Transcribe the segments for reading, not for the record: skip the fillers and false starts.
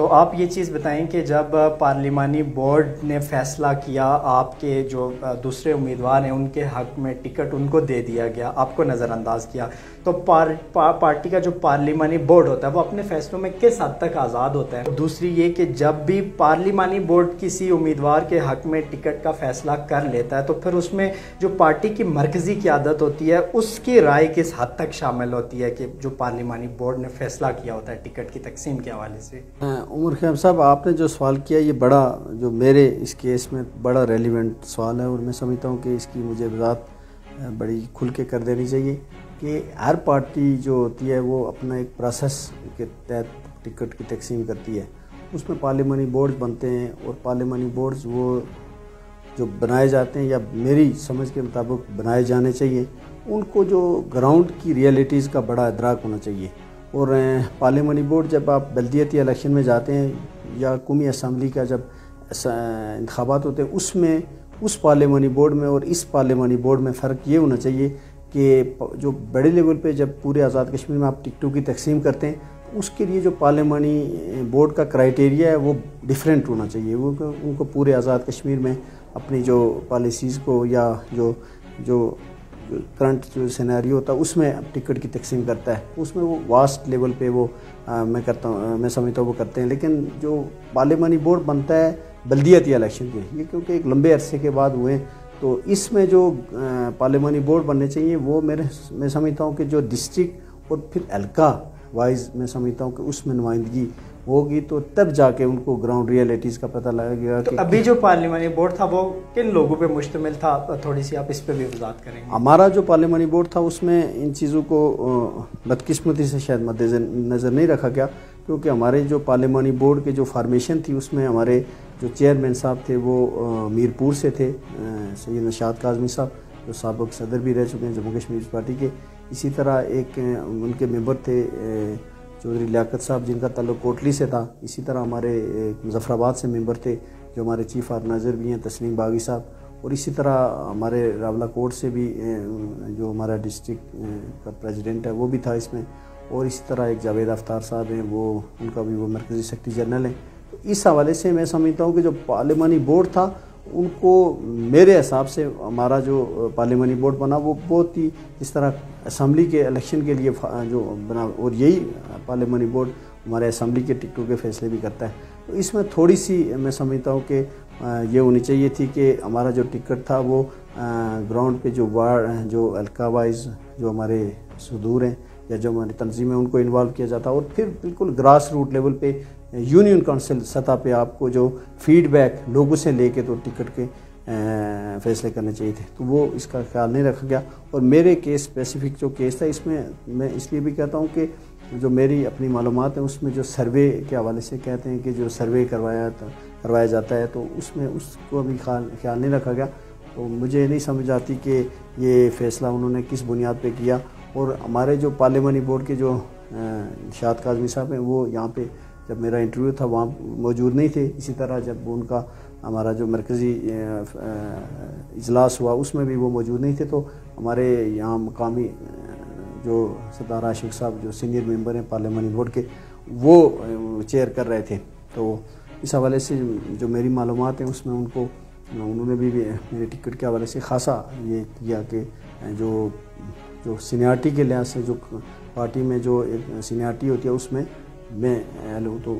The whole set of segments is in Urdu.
تو آپ یہ چیز بتائیں کہ جب پارلیمانی بورڈ نے فیصلہ کیا آپ کے جو دوسرے امیدوار ہیں ان کے حق میں ٹکٹ ان کو دے دیا گیا، آپ کو نظر انداز کیا، تو پارٹی کا جو پارلیمانی بورڈ ہوتا ہے وہ اپنے فیصلوں میں کس حد تک آزاد ہوتا ہے؟ دوسری یہ کہ جب بھی پارلیمانی بورڈ کسی امیدوار کے حق میں ٹکٹ کا فیصلہ کر لیتا ہے تو پھر اس میں جو پارٹی کی مرکزی قیادت ہوتی ہے اس کی رائے کس حد تک شامل ہوتی ہے کہ جو پارلیمانی بورڈ نے فیصلہ کیا ہوتا ہے ٹکٹ کی تقسیم کے حوالے سے؟ عمر خیام صاحب، آپ نے جو سوال کیا یہ بڑا، جو میرے اس کیس میں بڑا ریلیونٹ سوال ہے، اور میں سمجھتا ہوں کہ اس کی مجھے وضاحت بڑی کھل کے کر دینی چاہیے کہ ہر پارٹی جو ہوتی ہے وہ اپنا ایک پروسیس کے تحت ٹکٹ کی تقسیم کرتی ہے، اس میں پارلیمانی بورڈز بنتے ہیں، اور پارلیمانی بورڈز وہ جو بنائے جاتے ہیں یا میری سمجھ کے مطابق بنائے جانے چاہیے، ان کو جو گراؤنڈ کی ریئلٹیز کا بڑا ادراک ہونا چاہیے۔ اور پارلیمانی بورڈ جب آپ بلدیاتی الیکشن میں جاتے ہیں یا قومی اسمبلی کا جب انتخابات ہوتے ہیں، اس میں اس پارلیمانی بورڈ میں اور اس پارلیمانی بورڈ میں فرق یہ ہونا چاہیے کہ جو بڑے لیول پہ جب پورے آزاد کشمیر میں آپ ٹکٹوں کی تقسیم کرتے ہیں، اس کے لیے جو پارلیمانی بورڈ کا کرائیٹیریا ہے وہ ڈیفرنٹ ہونا چاہیے۔ وہ ان کو پورے آزاد کشمیر میں اپنی جو پالیسیز کو یا جو کرنٹ جو سینیریو ہوتا ہے اس میں ٹکٹ کی تقسیم کرتا ہے، اس میں وہ واسٹ لیول پہ وہ میں سمجھتا ہوں وہ کرتے ہیں۔ لیکن جو پارلیمانی بورڈ بنتا ہے بلدیاتی الیکشن کے، یہ کیونکہ ایک لمبے عرصے کے بعد ہوئے، تو اس میں جو پارلیمانی بورڈ بننے چاہیے وہ میں سمجھتا ہوں کہ جو ڈسٹرکٹ اور پھر حلقہ وائز میں سمجھتا ہوں کہ اس میں نمائندگی ہوگی، تو تب جا کے ان کو گراؤنڈ ریئلٹیز کا پتہ لگے گا۔ تو ابھی جو پارلیمانی بورڈ تھا وہ کن لوگوں پہ مشتمل تھا؟ تھوڑی سی آپ اس پہ بھی وضاحت کریں گے۔ ہمارا جو پارلیمانی بورڈ تھا اس میں ان چیزوں کو بدقسمتی سے شاید مد نظر نہیں رکھا گیا، کیونکہ ہمارے جو پارلیمانی بورڈ کے جو فارمیشن تھی اس میں ہمارے جو چیئرمین صاحب تھے وہ میرپور سے تھے، سید نشاط کاظمی صاحب جو سابق صدر بھی رہ چکے ہیں جموں کشمیر پارٹی کے۔ اسی طرح ایک ان کے ممبر تھے چودھری لیاقت صاحب جن کا تعلق کوٹلی سے تھا۔ اسی طرح ہمارے مظفر آباد سے ممبر تھے جو ہمارے چیف آرگنائزر بھی ہیں تسلیم باغی صاحب، اور اسی طرح ہمارے راولہ کوٹ سے بھی جو ہمارا ڈسٹرکٹ کا پریزیڈنٹ ہے وہ بھی تھا اس میں، اور اسی طرح ایک جاوید افطار صاحب ہیں، وہ ان کا بھی وہ مرکزی سیکرٹری جنرل ہیں۔ تو اس حوالے سے میں سمجھتا ہوں کہ جو پارلیمانی بورڈ تھا ان کو میرے حساب سے ہمارا جو پارلیمانی بورڈ بنا وہ بہت ہی اس طرح اسمبلی کے الیکشن کے لیے جو بنا، اور یہی پارلیمانی بورڈ ہمارے اسمبلی کے ٹکٹوں کے فیصلے بھی کرتا ہے۔ تو اس میں تھوڑی سی میں سمجھتا ہوں کہ یہ ہونی چاہیے تھی کہ ہمارا جو ٹکٹ تھا وہ گراؤنڈ پہ جو وارڈ جو حلقہ وائز جو ہمارے صدور ہیں یا جو ہماری تنظیمیں ان کو انوالو کیا جاتا، اور پھر بالکل گراس روٹ لیول پہ یونین کونسل سطح پہ آپ کو جو فیڈ بیک لوگوں سے لے کے تو ٹکٹ کے فیصلے کرنے چاہیے تھے، تو وہ اس کا خیال نہیں رکھا گیا۔ اور میرے کیس اسپیسیفک جو کیس تھا اس میں میں اس لیے بھی کہتا ہوں کہ جو میری اپنی معلومات ہیں اس میں جو سروے کے حوالے سے کہتے ہیں کہ جو سروے کروایا جاتا ہے تو اس میں اس کو بھی خیال نہیں رکھا گیا، تو مجھے نہیں سمجھ آتی کہ یہ فیصلہ انہوں نے کس بنیاد پہ کیا۔ اور ہمارے جو پارلیمانی بورڈ کے جو نشاط کاظمی صاحب ہیں وہ یہاں پہ جب میرا انٹرویو تھا وہاں موجود نہیں تھے، اسی طرح جب ان کا ہمارا جو مرکزی اجلاس ہوا اس میں بھی وہ موجود نہیں تھے، تو ہمارے یہاں مقامی جو سردار عاشق صاحب جو سینئر ممبر ہیں پارلیمانی بورڈ کے وہ چیئر کر رہے تھے، تو اس حوالے سے جو میری معلومات ہیں اس میں انہوں نے بھی میرے ٹکٹ کے حوالے سے خاصا یہ کیا کہ جو سینیارٹی کے لحاظ سے جو پارٹی میں جو ایک سینیارٹی ہوتی ہے اس میں اہل ہوں، تو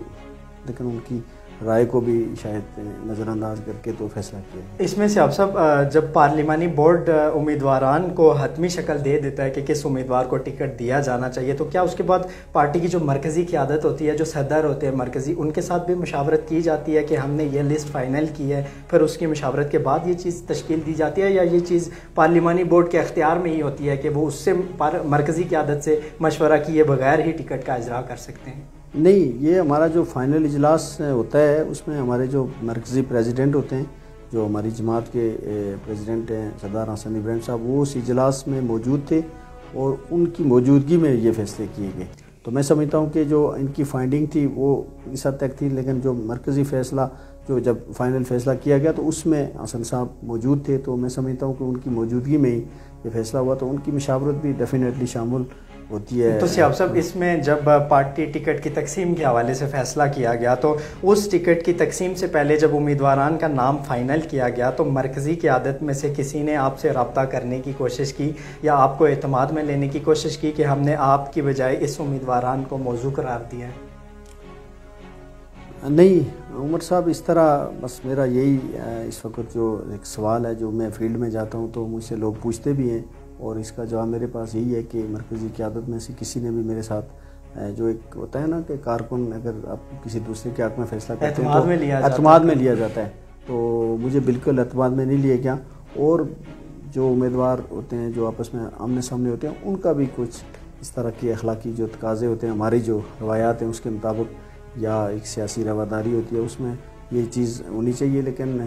لیکن ان کی رائے کو بھی شاید نظر انداز کر کے تو فیصلہ کیا ہے۔ اس میں سے آپ صاحب جب پارلیمانی بورڈ امیدواران کو حتمی شکل دے دیتا ہے کہ کس امیدوار کو ٹکٹ دیا جانا چاہیے، تو کیا اس کے بعد پارٹی کی جو مرکزی قیادت ہوتی ہے، جو صدر ہوتے ہیں مرکزی، ان کے ساتھ بھی مشاورت کی جاتی ہے کہ ہم نے یہ لسٹ فائنل کی ہے، پھر اس کی مشاورت کے بعد یہ چیز تشکیل دی جاتی ہے، یا یہ چیز پارلیمانی بورڈ کے اختیار میں ہی ہوتی ہے کہ وہ اس سے مرکزی قیادت سے مشورہ کیے بغیر ہی ٹکٹ کا اجرا کر سکتے ہیں؟ نہیں، یہ ہمارا جو فائنل اجلاس ہوتا ہے اس میں ہمارے جو مرکزی پریزیڈنٹ ہوتے ہیں، جو ہماری جماعت کے پریزیڈنٹ ہیں سردار حسن ابراہیم صاحب، وہ اس اجلاس میں موجود تھے اور ان کی موجودگی میں یہ فیصلے کیے گئے۔ تو میں سمجھتا ہوں کہ جو ان کی فائنڈنگ تھی وہ اس حد تک تھی، لیکن جو مرکزی فیصلہ جو جب فائنل فیصلہ کیا گیا تو اس میں حسن صاحب موجود تھے، تو میں سمجھتا ہوں کہ ان کی موجودگی میں ہی یہ فیصلہ ہوا، تو ان کی مشاورت بھی ڈیفینیٹلی شامل ہوتی ہے. تو سیاب صاحب اس میں جب پارٹی ٹکٹ کی تقسیم کے حوالے سے فیصلہ کیا گیا تو اس ٹکٹ کی تقسیم سے پہلے جب امیدواران کا نام فائنل کیا گیا تو مرکزی قیادت میں سے کسی نے آپ سے رابطہ کرنے کی کوشش کی یا آپ کو اعتماد میں لینے کی کوشش کی کہ ہم نے آپ کی بجائے اس امیدواران کو موضوع قرار دیا ہے؟ نہیں عمر صاحب، اس طرح بس میرا یہی اس وقت جو ایک سوال ہے، جو میں فیلڈ میں جاتا ہوں تو مجھ سے لوگ پوچھتے بھی ہیں، اور اس کا جواب میرے پاس یہی ہے کہ مرکزی قیادت میں سے کسی نے بھی میرے ساتھ جو ایک ہوتا ہے نا کہ کارکن اگر آپ کسی دوسرے کے حق میں فیصلہ کرتے ہیں تو اعتماد میں لیا جاتا ہے، تو مجھے بالکل اعتماد میں نہیں لیا گیا. اور جو امیدوار ہوتے ہیں جو آپس میں آمنے سامنے ہوتے ہیں ان کا بھی کچھ اس طرح کی اخلاقی جو تقاضے ہوتے ہیں، ہماری جو روایات ہیں اس کے مطابق یا ایک سیاسی رواداری ہوتی ہے، اس میں یہ چیز ہونی چاہیے. لیکن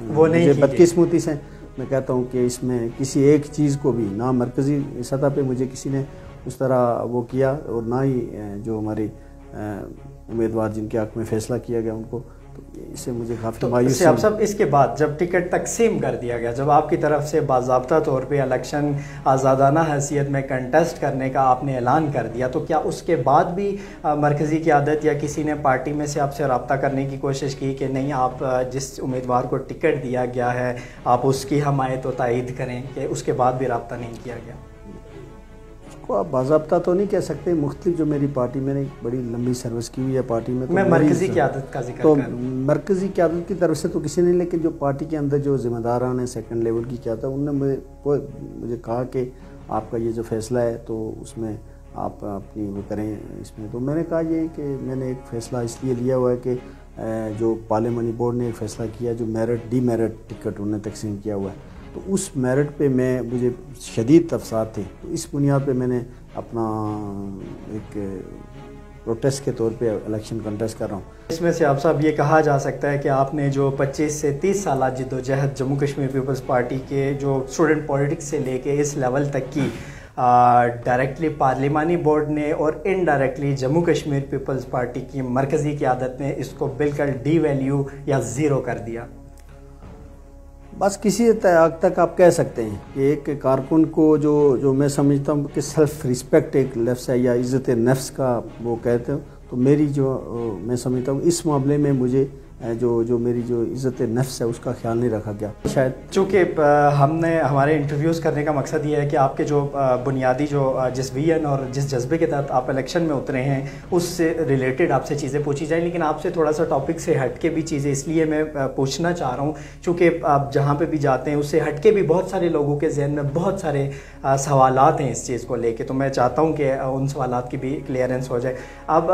وہ نہیں، مجھے بدقسمتی سے میں کہتا ہوں کہ اس میں کسی ایک چیز کو بھی نہ مرکزی سطح پہ مجھے کسی نے اس طرح وہ کیا، اور نہ ہی جو ہمارے امیدوار جن کے حق میں فیصلہ کیا گیا ان کو، تو اس سے مجھے کافی مایوسی. آپ سب اس کے بعد جب ٹکٹ تقسیم کر دیا گیا، جب آپ کی طرف سے باضابطہ طور پہ الیکشن آزادانہ حیثیت میں کنٹیسٹ کرنے کا آپ نے اعلان کر دیا، تو کیا اس کے بعد بھی مرکزی قیادت یا کسی نے پارٹی میں سے آپ سے رابطہ کرنے کی کوشش کی کہ نہیں آپ جس امیدوار کو ٹکٹ دیا گیا ہے آپ اس کی حمایت و تائید کریں، کہ اس کے بعد بھی رابطہ نہیں کیا گیا؟ آپ باضابطہ تو نہیں کہہ سکتے، مختلف جو میری پارٹی میں نے بڑی لمبی سروس کی ہوئی ہے پارٹی میں، میں مرکزی قیادت کا ذکر تو کر رہا ہوں. مرکزی قیادت کی طرف سے تو کسی نے، لیکن جو پارٹی کے اندر جو ذمہ داران ہیں سیکنڈ لیول کی قیادت، ان نے مجھے کہا کہ آپ کا یہ جو فیصلہ ہے تو اس میں آپ اپنی وہ کریں اس میں. تو میں نے کہا یہ کہ میں نے ایک فیصلہ اس لیے لیا ہوا ہے کہ جو پارلیمانی بورڈ نے ایک فیصلہ کیا جو میرٹ ڈی میرٹ ٹکٹ انہوں نے تقسیم کیا ہوا ہے، تو اس میرٹ پہ مجھے شدید افسوس تھے، تو اس بنیاد پہ میں نے اپنا ایک پروٹیسٹ کے طور پہ الیکشن کنٹیسٹ کر رہا ہوں. اس میں سے آپ صاحب یہ کہا جا سکتا ہے کہ آپ نے جو 25 سے 30 سالہ جد و جہد جموں کشمیر پیپلز پارٹی کے جو اسٹوڈنٹ پولیٹکس سے لے کے اس لیول تک کی ڈائریکٹلی پارلیمانی بورڈ نے اور انڈائریکٹلی جموں کشمیر پیپلز پارٹی کی مرکزی قیادت نے اس کو بالکل ڈی ویلیو یا زیرو کر دیا. بس کسی حد تک آپ کہہ سکتے ہیں کہ ایک کارکن کو جو میں سمجھتا ہوں کہ سیلف رسپیکٹ ایک لفظ ہے یا عزت نفس کا وہ کہتے ہیں، تو میری جو میں سمجھتا ہوں اس معاملے میں مجھے جو میری جو عزت نفس ہے اس کا خیال نہیں رکھا گیا. شاید چونکہ ہم نے ہمارے انٹرویوز کرنے کا مقصد یہ ہے کہ آپ کے جو بنیادی جو جس ویژن اور جس جذبے کے تحت آپ الیکشن میں اترے ہیں اس سے ریلیٹڈ آپ سے چیزیں پوچھی جائیں، لیکن آپ سے تھوڑا سا ٹاپک سے ہٹ کے بھی چیزیں اس لیے میں پوچھنا چاہ رہا ہوں چونکہ آپ جہاں پہ بھی جاتے ہیں اس سے ہٹ کے بھی بہت سارے لوگوں کے ذہن میں بہت سارے سوالات ہیں اس چیز کو لے کے، تو میں چاہتا ہوں کہ ان سوالات کی بھی کلیئرنس ہو جائے. اب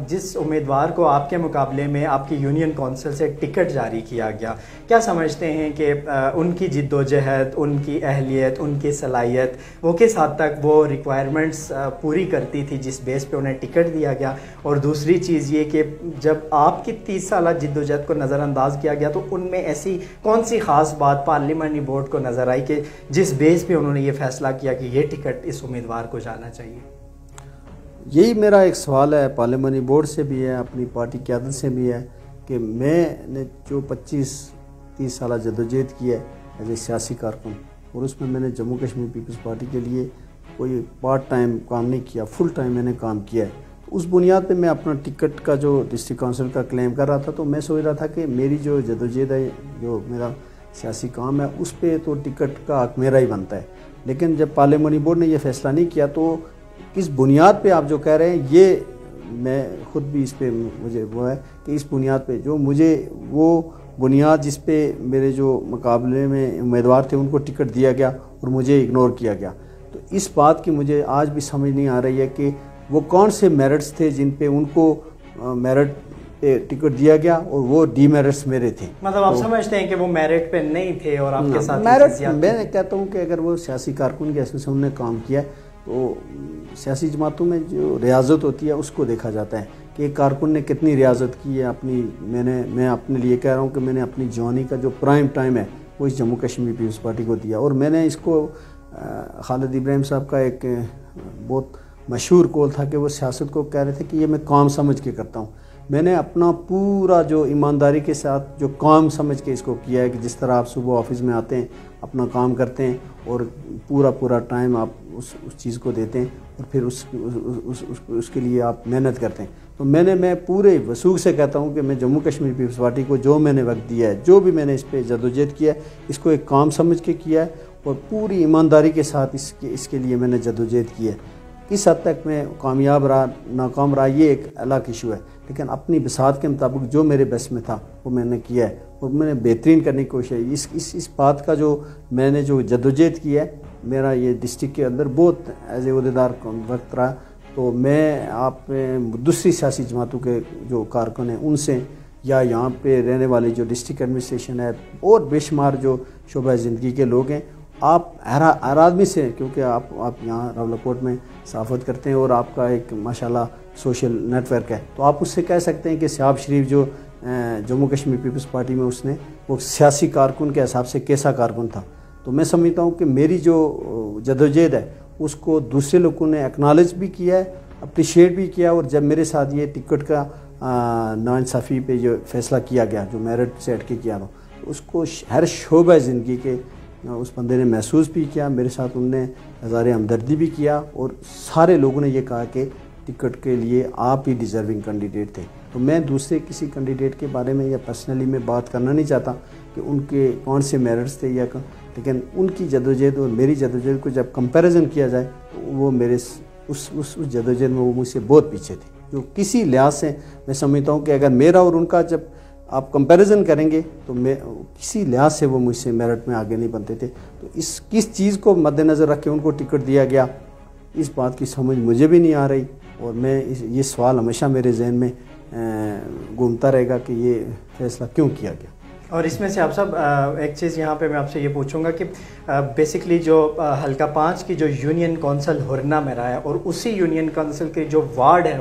جس امیدوار کو آپ کے مقابلے میں آپ کی یونین کونسل سے ٹکٹ جاری کیا گیا، کیا سمجھتے ہیں کہ ان کی جد و جہد، ان کی اہلیت، ان کی صلاحیت وہ کس حد تک وہ ریکوائرمنٹس پوری کرتی تھی جس بیس پہ انہیں ٹکٹ دیا گیا؟ اور دوسری چیز یہ کہ جب آپ کی 30 سالہ جد و جہد کو نظر انداز کیا گیا تو ان میں ایسی کون سی خاص بات پارلیمانی بورڈ کو نظر آئی کہ جس بیس پہ انہوں نے یہ فیصلہ کیا کہ یہ ٹکٹ اس امیدوار کو جانا چاہیے؟ یہی میرا ایک سوال ہے، پارلیمانی بورڈ سے بھی ہے، اپنی پارٹی قیادت سے بھی ہے، کہ میں نے جو 25-30 سالہ جدوجہد کی ہے ایز اے سیاسی کارکن، اور اس میں نے جموں کشمیر پیپلز پارٹی کے لیے کوئی پارٹ ٹائم کام نہیں کیا، فل ٹائم میں نے کام کیا ہے. اس بنیاد پہ میں اپنا ٹکٹ کا جو ڈسٹرکٹ کونسل کا کلیم کر رہا تھا، تو میں سوچ رہا تھا کہ میری جو جدوجہد ہے، جو میرا سیاسی کام ہے، اس پہ تو ٹکٹ کا حق میرا ہی بنتا ہے. لیکن جب پارلیمانی بورڈ نے یہ فیصلہ نہیں کیا تو کس بنیاد پہ آپ جو کہہ رہے ہیں، یہ میں خود بھی اس پہ مجھے وہ ہے کہ اس بنیاد پہ جو مجھے وہ بنیاد جس پہ میرے جو مقابلے میں امیدوار تھے ان کو ٹکٹ دیا گیا اور مجھے اگنور کیا گیا. تو اس بات کی مجھے آج بھی سمجھ نہیں آ رہی ہے کہ وہ کون سے میرٹس تھے جن پہ ان کو میرٹ پہ ٹکٹ دیا گیا اور وہ ڈی میرٹس میرے تھے. مطلب آپ سمجھتے ہیں کہ وہ میرٹ پہ نہیں تھے اور آپ کے ساتھ میرٹ؟ میں کہتا ہوں کہ اگر وہ سیاسی کارکن کے حیثیت سے انہوں نے کام کیا تو سیاسی جماعتوں میں جو ریاضت ہوتی ہے اس کو دیکھا جاتا ہے کہ ایک کارکن نے کتنی ریاضت کی ہے اپنی. میں اپنے لیے کہہ رہا ہوں کہ میں نے اپنی جوانی کا جو پرائم ٹائم ہے وہ اس جموں کشمیر پیپلز پارٹی کو دیا. اور میں نے اس کو خالد ابراہیم صاحب کا ایک بہت مشہور قول تھا کہ وہ سیاست کو کہہ رہے تھے کہ یہ میں کام سمجھ کے کرتا ہوں. میں نے اپنا پورا جو ایمانداری کے ساتھ جو کام سمجھ کے اس کو کیا ہے کہ جس طرح آپ صبح آفس میں آتے ہیں اپنا کام کرتے ہیں اور پورا ٹائم آپ اس چیز کو دیتے ہیں اور پھر اس کے لیے آپ محنت کرتے ہیں. تو میں پورے وثوق سے کہتا ہوں کہ میں جموں کشمیر پیپلز پارٹی کو جو میں نے وقت دیا ہے, جو بھی میں نے اس پہ جدوجہد کیا ہے, اس کو ایک کام سمجھ کے کیا ہے اور پوری ایمانداری کے ساتھ اس کے لیے میں نے جدوجہد کی ہے. کس حد تک میں کامیاب رہا ناکام رہا یہ ایک الگ ایشو ہے, لیکن اپنی بساط کے مطابق جو میرے بس میں تھا وہ میں نے کیا ہے اور میں نے بہترین کرنے کی کوشش ہے. اس بات کا جو میں نے جو جدوجہد کی ہے, میرا یہ ڈسٹرکٹ کے اندر بہت ایز اے عہدیدار وقت رہا. تو میں آپ دوسری سیاسی جماعتوں کے جو کارکن ہیں ان سے یا یہاں پہ رہنے والے جو ڈسٹرکٹ ایڈمنسٹریشن ہے اور بے شمار جو شعبہ زندگی کے لوگ ہیں, آپ ہر آدمی سے, کیونکہ آپ یہاں راولاکوٹ میں صحافت کرتے ہیں اور آپ کا ایک ماشاءاللہ سوشل نیٹ ورک ہے, تو آپ اس سے کہہ سکتے ہیں کہ شہاب شریف جو جموں کشمیر پیپلز پارٹی میں اس نے وہ سیاسی کارکن کے حساب سے کیسا کارکن تھا. تو میں سمجھتا ہوں کہ میری جو جدوجہد ہے اس کو دوسرے لوگوں نے ایکنالج بھی کیا ہے, اپریشیٹ بھی کیا. اور جب میرے ساتھ یہ ٹکٹ کا ناانصافی پہ جو فیصلہ کیا گیا جو میرٹ سے ہٹ کے کیا, تو اس کو ہر شعبہ زندگی کے اس بندے نے محسوس بھی کیا, میرے ساتھ ان نے اظہار ہمدردی بھی کیا اور سارے لوگوں نے یہ کہا کہ ٹکٹ کے لیے آپ ہی ڈیزرونگ کینڈیڈیٹ تھے. تو میں دوسرے کسی کینڈیڈیٹ کے بارے میں یا پرسنلی میں بات کرنا نہیں چاہتا کہ ان کے کون سے میرٹس تھے یا, لیکن ان کی جدوجہد اور میری جدوجہد کو جب کمپیریزن کیا جائے تو وہ میرے اس جدوجہد میں وہ مجھ سے بہت پیچھے تھے. جو کسی لحاظ سے میں سمجھتا ہوں کہ اگر میرا اور ان کا جب آپ کمپیریزن کریں گے تو میں کسی لحاظ سے وہ مجھ سے میرٹ میں آگے نہیں بنتے تھے. تو کس چیز کو مد نظر رکھ کے ان کو ٹکٹ دیا گیا, اس بات کی سمجھ مجھے بھی نہیں آ رہی, اور میں یہ سوال ہمیشہ میرے ذہن میں گھومتا رہے گا کہ یہ فیصلہ کیوں کیا گیا. اور اس میں سے آپ صاحب ایک چیز یہاں پہ میں آپ سے یہ پوچھوں گا کہ بیسکلی جو حلقہ 5 کی جو یونین کونسل ہرنا مرا ہے اور اسی یونین کونسل کی جو وارڈ ہے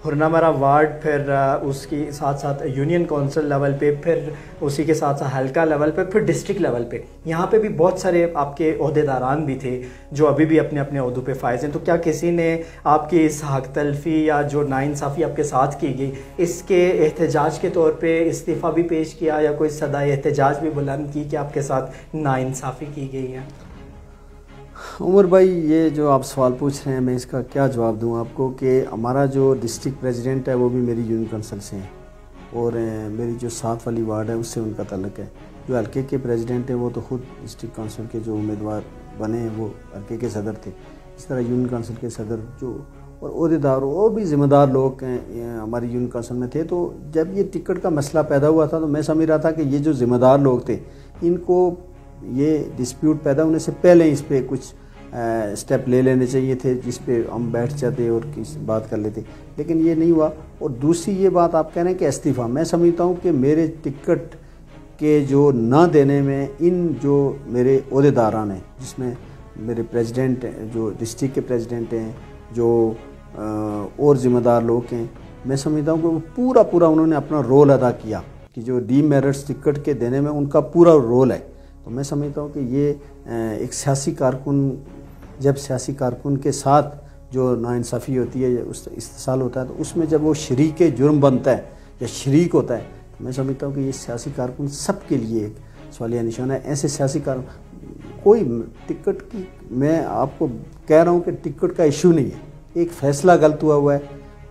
ہرنا مرا وارڈ, پھر اس کی ساتھ ساتھ یونین کونسل لیول پہ, پھر اسی کے ساتھ ساتھ حلقہ لیول پہ, پھر ڈسٹرکٹ لیول پہ, یہاں پہ بھی بہت سارے آپ کے عہدیداران بھی تھے جو ابھی بھی اپنے اپنے عہدوں پہ فائز ہیں. تو کیا کسی نے آپ کی اس حق تلفی یا جو ناانصافی آپ کے ساتھ کی گئی اس کے احتجاج کے طور پہ استعفیٰ بھی پیش کیا یا کوئی صدائے احتجاج بھی بلند کی کہ آپ کے ساتھ ناانصافی کی گئی ہے؟ عمر بھائی, یہ جو آپ سوال پوچھ رہے ہیں میں اس کا کیا جواب دوں آپ کو کہ ہمارا جو ڈسٹرکٹ پریزیڈنٹ ہے وہ بھی میری یونین کونسل سے ہیں اور میری جو 7 والی وارڈ ہے اس سے ان کا تعلق ہے. جو حلقے کے پریزیڈنٹ ہیں وہ تو خود ڈسٹرکٹ کونسل کے جو امیدوار بنے ہیں وہ حلقے کے صدر تھے. اس طرح یونین کونسل کے صدر جو اور عہدیدار اور بھی ذمہ دار لوگ ہماری یونین کونسل میں تھے. تو جب یہ ٹکٹ کا مسئلہ پیدا ہوا تھا تو میں سمجھ رہا تھا کہ یہ جو ذمہ دار لوگ تھے ان کو یہ ڈسپیوٹ پیدا ہونے سے پہلے اس پہ کچھ سٹیپ لے لینے چاہیے تھے جس پہ ہم بیٹھ جاتے اور بات کر لیتے, لیکن یہ نہیں ہوا. اور دوسری یہ بات آپ کہہ رہے ہیں کہ استعفیٰ, میں سمجھتا ہوں کہ میرے ٹکٹ کے جو نہ دینے میں ان جو میرے عہدیداران ہیں جس میں میرے پریزیڈنٹ جو ڈسٹرکٹ کے پریزیڈنٹ ہیں جو اور ذمہ دار لوگ ہیں, میں سمجھتا ہوں کہ وہ پورا انہوں نے اپنا رول ادا کیا کہ جو ڈی میرٹس ٹکٹ کے دینے میں ان کا پورا رول ہے. تو میں سمجھتا ہوں کہ یہ ایک سیاسی کارکن, جب سیاسی کارکن کے ساتھ جو ناانصافی ہوتی ہے یا استحصال ہوتا ہے تو اس میں جب وہ شریک جرم بنتا ہے یا شریک ہوتا ہے تو میں سمجھتا ہوں کہ یہ سیاسی کارکن سب کے لیے ایک سوالیہ نشان ہے. ایسے سیاسی کارکن کوئی ٹکٹ کی, میں آپ کو کہہ رہا ہوں کہ ٹکٹ کا ایشو نہیں ہے, ایک فیصلہ غلط ہوا ہے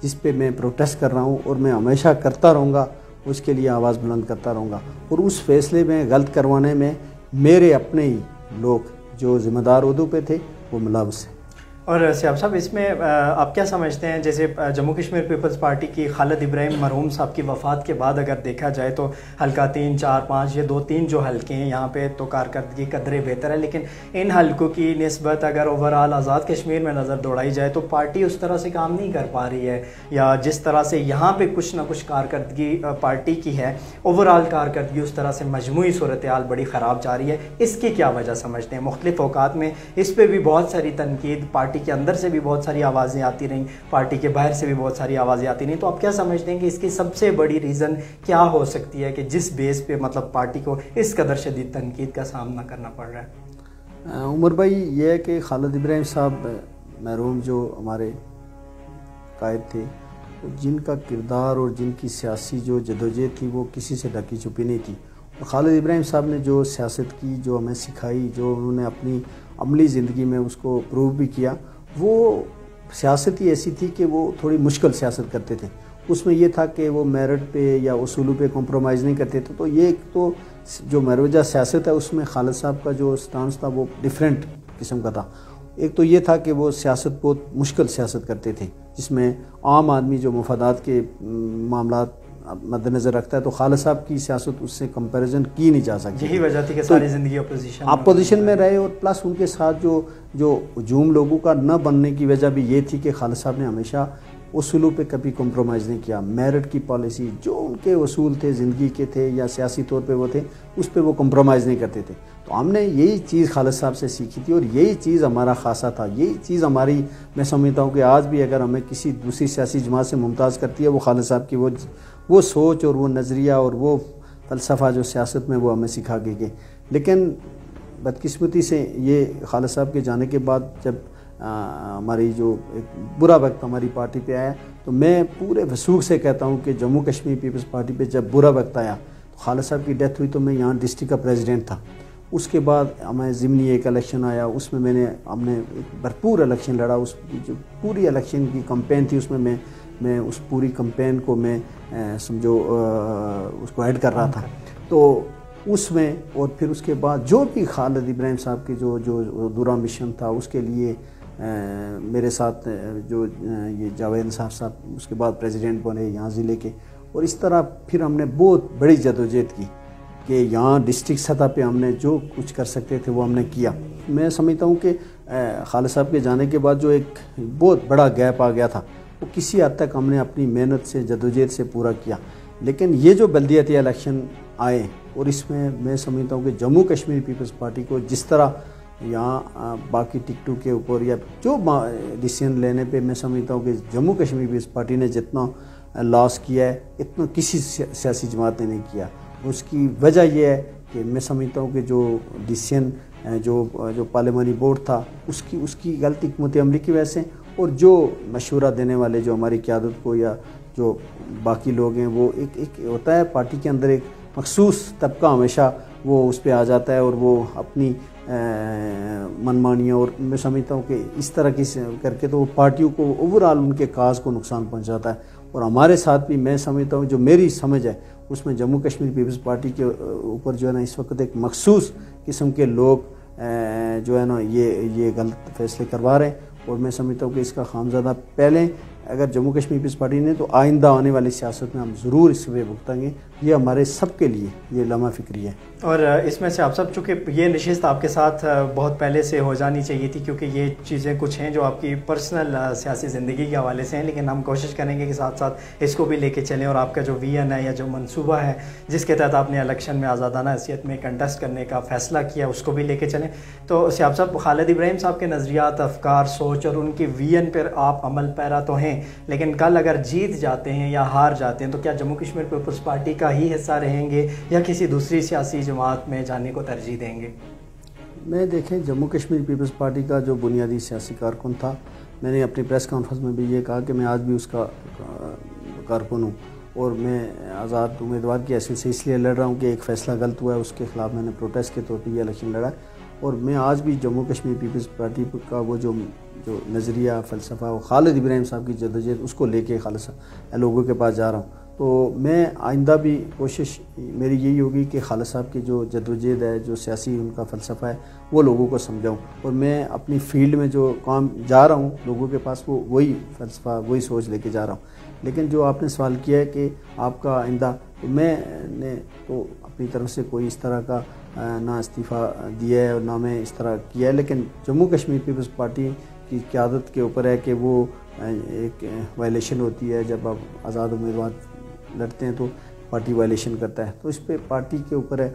جس پہ میں پروٹیسٹ کر رہا ہوں اور میں ہمیشہ کرتا رہوں گا, اس کے لیے آواز بلند کرتا رہوں گا. اور اس فیصلے میں غلط کروانے میں میرے اپنے ہی لوگ جو ذمہ دار عہدوں پہ تھے وہ ملوث ہیں. اور سیاب صاحب اس میں آپ کیا سمجھتے ہیں, جیسے جموں کشمیر پیپلز پارٹی کی خالد ابراہیم مرحوم صاحب کی وفات کے بعد اگر دیکھا جائے تو حلقہ 3, 4, 5 یہ 2-3 جو حلقے ہیں یہاں پہ تو کارکردگی قدرے بہتر ہے, لیکن ان حلقوں کی نسبت اگر اوورآل آزاد کشمیر میں نظر دوڑائی جائے تو پارٹی اس طرح سے کام نہیں کر پا رہی ہے, یا جس طرح سے یہاں پہ کچھ نہ کچھ کارکردگی پارٹی کی ہے اوورآل کارکردگی اس طرح سے مجموعی صورتحال بڑی خراب جا رہی ہے. اس کی کیا وجہ سمجھتے ہیں؟ مختلف اوقات میں اس پہ بھی بہت ساری تنقید, پارٹی کے اندر سے بھی بہت ساری آوازیں آتی رہیں, پارٹی کے باہر سے بھی بہت ساری آوازیں آتی رہیں, تو آپ کیا سمجھتے ہیں کہ اس کی سب سے بڑی ریزن کیا ہو سکتی ہے کہ جس بیس پہ مطلب پارٹی کو اس قدر شدید تنقید کا سامنا کرنا پڑ رہا ہے؟ عمر بھائی, یہ ہے کہ خالد ابراہیم صاحب مرحوم جو ہمارے قائد تھے جن کا کردار اور جن کی سیاسی جو جدوجہد تھی وہ کسی سے ڈھکی چھپی نہیں تھی. اور خالد ابراہیم صاحب نے جو سیاست کی، جو ہمیں سکھائی، جو انہوں نے اپنی عملی زندگی میں اس کو پروو بھی کیا، وہ سیاست ہی ایسی تھی کہ وہ تھوڑی مشکل سیاست کرتے تھے. اس میں یہ تھا کہ وہ میرٹ پہ یا اصولوں پہ کمپرومائز نہیں کرتے تھے. تو یہ تو جو مروجہ سیاست ہے اس میں خالد صاحب کا جو سٹانس تھا وہ ڈیفرنٹ قسم کا تھا. ایک تو یہ تھا کہ وہ سیاست بہت مشکل سیاست کرتے تھے، جس میں عام آدمی جو مفادات کے معاملات مد نظر رکھتا ہے، تو خالد صاحب کی سیاست اس سے کمپیریزن کی نہیں جا سکتی. یہی وجہ تھی کہ ساری زندگی اپوزیشن میں رہے، اور پلس ان کے ساتھ جو ہجوم لوگوں کا نہ بننے کی وجہ بھی یہ تھی کہ خالد صاحب نے ہمیشہ اصولوں پہ کبھی کمپرومائز نہیں کیا. میرٹ کی پالیسی جو ان کے اصول تھے زندگی کے تھے یا سیاسی طور پہ وہ تھے، اس پہ وہ کمپرومائز نہیں کرتے تھے. تو ہم نے یہی چیز خالد صاحب سے سیکھی تھی، اور یہی چیز ہمارا خاصہ تھا. یہی چیز ہماری، میں سمجھتا ہوں کہ آج بھی اگر ہمیں کسی دوسری سیاسی جماعت سے ممتاز کرتی ہے، وہ خالد صاحب کی وہ سوچ اور وہ نظریہ اور وہ فلسفہ جو سیاست میں وہ ہمیں سکھا کے گئے. لیکن بدقسمتی سے یہ خالد صاحب کے جانے کے بعد جب ہماری جو ایک برا وقت ہماری پارٹی پہ آیا، تو میں پورے وثوق سے کہتا ہوں کہ جموں کشمیر پیپلز پارٹی پہ جب برا وقت آیا تو خالد صاحب کی ڈیتھ ہوئی، تو میں یہاں ڈسٹرکٹ کا پریزیڈنٹ تھا. اس کے بعد ہمیں ضمنی ایک الیکشن آیا، اس میں ہم نے بھرپور الیکشن لڑا. اس جو پوری الیکشن کی کمپین تھی، اس میں میں اس پوری کمپین کو میں سمجھو اس کو ایڈ کر رہا تھا. تو اس میں، اور پھر اس کے بعد جو بھی خالد ابراہیم صاحب کے جو ادھورا مشن تھا، اس کے لیے میرے ساتھ جو یہ جاوید انصاف صاحب اس کے بعد پریزیڈنٹ بنے یہاں ضلع کے. اور اس طرح پھر ہم نے بہت بڑی جدوجہد کی کہ یہاں ڈسٹرکٹ سطح پہ ہم نے جو کچھ کر سکتے تھے وہ ہم نے کیا. میں سمجھتا ہوں کہ خالد صاحب کے جانے کے بعد جو ایک بہت بڑا گیپ آ گیا تھا، وہ کسی حد تک ہم نے اپنی محنت سے، جدوجہد سے پورا کیا. لیکن یہ جو بلدیاتی الیکشن آئے، اور اس میں سمجھتا ہوں کہ جموں کشمیر پیپلز پارٹی کو جس طرح یہاں باقی ٹکٹوں کے اوپر یا جو ڈیسیزن لینے پہ، میں سمجھتا ہوں کہ جموں کشمیر پیپلز پارٹی نے جتنا لاس کیا ہے اتنا کسی سیاسی جماعت نے نہیں کیا. اس کی وجہ یہ ہے کہ میں سمجھتا ہوں کہ جو ڈیسیزن جو پارلیمانی بورڈ تھا، اس کی غلط حکمت عملی کی وجہ سے، اور جو مشورہ دینے والے جو ہماری قیادت کو یا جو باقی لوگ ہیں، وہ ایک ہوتا ہے پارٹی کے اندر ایک مخصوص طبقہ ہمیشہ وہ اس پہ آ جاتا ہے، اور وہ اپنی منمانیاں، اور میں سمجھتا ہوں کہ اس طرح کی کر کے تو وہ پارٹیوں کو اوورآل ان کے کاز کو نقصان پہنچاتا ہے. اور ہمارے ساتھ بھی میں سمجھتا ہوں، جو میری سمجھ ہے اس میں جموں کشمیر پیپلز پارٹی کے اوپر جو ہے نا اس وقت ایک مخصوص قسم کے لوگ جو ہے نا یہ غلط فیصلے کروا رہے ہیں. اور میں سمجھتا ہوں کہ اس کا خامزادہ پہلے اگر جموں کشمیر پیپلز پارٹی نے، تو آئندہ آنے والی سیاست میں ہم ضرور اس پہ بھگتیں گے. یہ ہمارے سب کے لیے یہ لمحہ فکری ہے. اور اس میں سے آپ سب، چونکہ یہ نشست آپ کے ساتھ بہت پہلے سے ہو جانی چاہیے تھی، کیونکہ یہ چیزیں کچھ ہیں جو آپ کی پرسنل سیاسی زندگی کے حوالے سے ہیں، لیکن ہم کوشش کریں گے کہ ساتھ ساتھ اس کو بھی لے کے چلیں، اور آپ کا جو ویژن ہے یا جو منصوبہ ہے جس کے تحت آپ نے الیکشن میں آزادانہ حیثیت میں کنٹیسٹ کرنے کا فیصلہ کیا، اس کو بھی لے کے چلیں. تو سیاب صاحب، خالد ابراہیم صاحب کے نظریات، افکار، سوچ اور ان کی ویژن پر آپ عمل پیرا تو ہیں، لیکن کل اگر جیت جاتے ہیں یا ہار جاتے ہیں تو کیا جموں کشمیر پیپلز پارٹی کا ہی حصہ رہیں گے یا کسی دوسری سیاسی جماعت میں جانے کو ترجیح دیں گے؟ میں دیکھیں، جموں کشمیر پیپلز پارٹی کا جو بنیادی سیاسی کارکن تھا، میں نے اپنی پریس کانفرنس میں بھی یہ کہا کہ میں آج بھی اس کا کارکن ہوں، اور میں آزاد امیدوار کی حیثیت سے اس لیے لڑ رہا ہوں کہ ایک فیصلہ غلط ہوا ہے، اس کے خلاف میں نے پروٹیسٹ کے طور پہ یہ الیکشن لڑا. اور میں آج بھی جموں کشمیر پیپلز پارٹی کا وہ جو نظریہ، فلسفہ، وہ خالد ابراہیم صاحب کی جدوجہد، اس کو لے کے خالص لوگوں کے پاس جا رہا ہوں. تو میں آئندہ بھی کوشش میری یہی ہوگی کہ خالد صاحب کی جو جدوجہد ہے، جو سیاسی ان کا فلسفہ ہے، وہ لوگوں کو سمجھاؤں. اور میں اپنی فیلڈ میں جو کام جا رہا ہوں لوگوں کے پاس، وہ وہی فلسفہ، وہی سوچ لے کے جا رہا ہوں. لیکن جو آپ نے سوال کیا ہے کہ آپ کا آئندہ، تو میں نے تو اپنی طرف سے کوئی اس طرح کا نہ استعفیٰ دیا ہے اور نہ میں اس طرح کیا ہے. لیکن جموں کشمیر پیپلز پارٹی کی قیادت کے اوپر ہے کہ وہ ایک وائلیشن ہوتی ہے، جب آپ آزاد امیدوار لڑتے ہیں تو پارٹی وائلیشن کرتا ہے، تو اس پہ پارٹی کے اوپر ہے.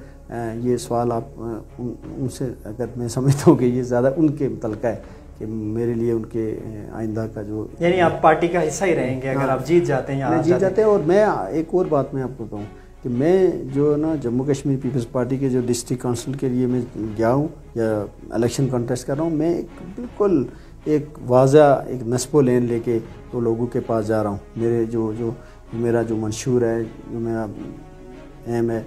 یہ سوال آپ ان سے، اگر میں سمجھتا ہوں کہ یہ زیادہ ان کے متعلقہ ہے کہ میرے لیے ان کے آئندہ کا جو، یعنی آپ پارٹی کا حصہ ہی رہیں گے اگر آپ جیت جاتے ہیں یا جیت جاتے ہیں. اور میں ایک اور بات میں آپ کو کہوں کہ میں جو نا جموں کشمیر پیپلز پارٹی کے جو ڈسٹرکٹ کونسل کے لیے میں گیا ہوں یا الیکشن کنٹیسٹ کر رہا ہوں، میں بالکل ایک واضح ایک نصب و لین لے کے تو لوگوں کے پاس جا رہا ہوں. میرا جو منشور ہے، جو میرا ایم ہے